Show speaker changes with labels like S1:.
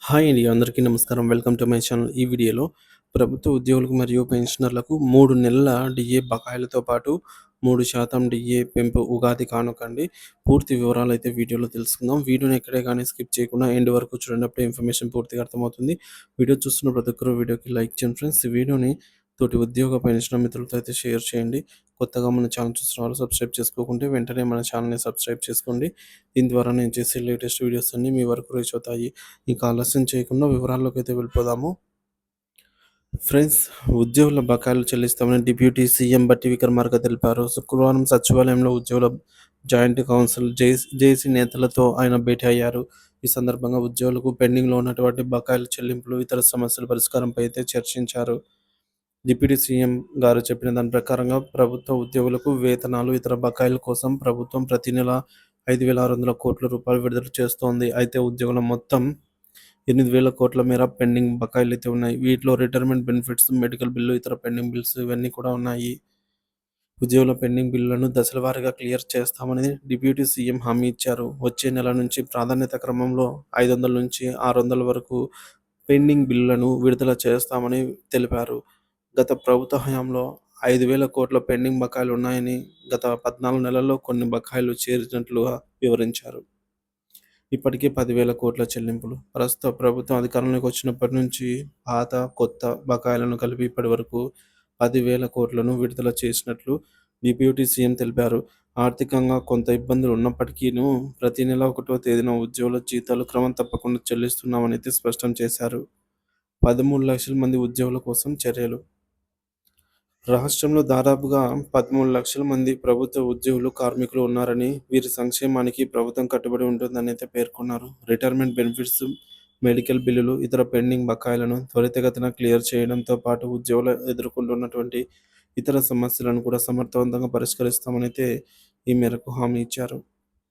S1: Hi అండి. అందరికీ నమస్కారం. Welcome to my channel. ఈ వీడియోలో ప్రభుత్వ ఉద్యోగులకు మరియు పెన్షనర్లకు 3 నెలల డిఏ బకాయిలతో పాటు 3% డిఏ పెంపు ఉగాది కానుకండి. పూర్తి వివరాలైతే వీడియోలో తెలుసుకుందాం. వీడియోని ఎక్కడే గానీ స్కిప్ చేయకుండా ఎండ్ వరకు చూడండి. అప్పుడే ఇన్ఫర్మేషన్ పూర్తిగా అర్థమవుతుంది. వీడియో చూస్తున్న ప్రతి ఒక్కరు వీడియోకి లైక్ చేయండి ఫ్రెండ్స్. ఈ వీడియోని తోటి ఉద్యోగ పెన్షనర్ మిత్రులతో అయితే షేర్ చేయండి. కొత్తగా మన ఛానల్ చూస్తున్న వాళ్ళు సబ్స్క్రైబ్ చేసుకోకుంటే వెంటనే మన ఛానల్‌ని సబ్స్క్రైబ్ చేసుకోండి. దీని ద్వారా నేను చేసే లేటెస్ట్ వీడియోస్ అన్నీ మీ వరకు రీచ్ అవుతాయి. ఇక ఆలస్యం చేయకుండా వివరాల్లోకి అయితే వెళ్ళిపోదాము. ఫ్రెండ్స్, ఉద్యోగుల బకాయిలు చెల్లిస్తామని డిప్యూటీ సీఎం బట్టి విక్రమార్క తెలిపారు. శుక్రవారం సచివాలయంలో ఉద్యోగుల జాయింట్ కౌన్సిల్ జేఏసీ నేతలతో ఆయన భేటీ అయ్యారు. ఈ సందర్భంగా ఉద్యోగులకు పెండింగ్లో ఉన్నటువంటి బకాయిల చెల్లింపులు, ఇతర సమస్యల పరిష్కారంపై అయితే చర్చించారు. డిప్యూటీ సీఎం గారు చెప్పిన దాని ప్రకారంగా ప్రభుత్వ ఉద్యోగులకు వేతనాలు, ఇతర బకాయిల కోసం ప్రభుత్వం ప్రతి నెల 5,600 కోట్ల రూపాయలు విడుదల చేస్తోంది. అయితే ఉద్యోగుల మొత్తం 8,000 కోట్ల మేర పెండింగ్ బకాయిలైతే ఉన్నాయి. వీటిలో రిటైర్మెంట్ బెనిఫిట్స్, మెడికల్ బిల్లు, ఇతర పెండింగ్ బిల్స్ ఇవన్నీ కూడా ఉన్నాయి. ఉద్యోగుల పెండింగ్ బిల్లులను దశల వారీగా క్లియర్ చేస్తామని డిప్యూటీ సీఎం హామీ ఇచ్చారు. వచ్చే నెల నుంచి ప్రాధాన్యత క్రమంలో 500 నుంచి 600 వరకు పెండింగ్ బిల్లులను విడుదల చేస్తామని తెలిపారు. గత ప్రభుత్వ హయాంలో 5,000 కోట్ల పెండింగ్ బకాయిలు ఉన్నాయని, గత 14 నెలల్లో కొన్ని బకాయిలు చేరినట్లుగా వివరించారు. ఇప్పటికే 10,000 కోట్ల చెల్లింపులు. ప్రస్తుత ప్రభుత్వం అధికారంలోకి వచ్చినప్పటి నుంచి పాత, కొత్త బకాయిలను కలిపి ఇప్పటివరకు 10,000 కోట్లను విడుదల చేసినట్లు డిప్యూటీ సీఎం తెలిపారు. ఆర్థికంగా కొంత ఇబ్బందులు ఉన్నప్పటికీను ప్రతి నెల 1వ తేదీన ఉద్యోగుల జీతాలు క్రమం తప్పకుండా చెల్లిస్తున్నామనైతే స్పష్టం చేశారు. 13 లక్షల మంది ఉద్యోగుల కోసం చర్యలు. రాష్ట్రంలో దాదాపుగా 13 లక్షల మంది ప్రభుత్వ ఉద్యోగులు, కార్మికులు ఉన్నారని, వీరి సంక్షేమానికి ప్రభుత్వం కట్టుబడి ఉంటుందని అయితే పేర్కొన్నారు. రిటైర్మెంట్ బెనిఫిట్స్, మెడికల్ బిల్లులు, ఇతర పెండింగ్ బకాయిలను త్వరితగతిన క్లియర్ చేయడంతో పాటు ఉద్యోగులు ఎదుర్కొంటున్నటువంటి ఇతర సమస్యలను కూడా సమర్థవంతంగా పరిష్కరిస్తామని అయితే ఈ మేరకు హామీ ఇచ్చారు.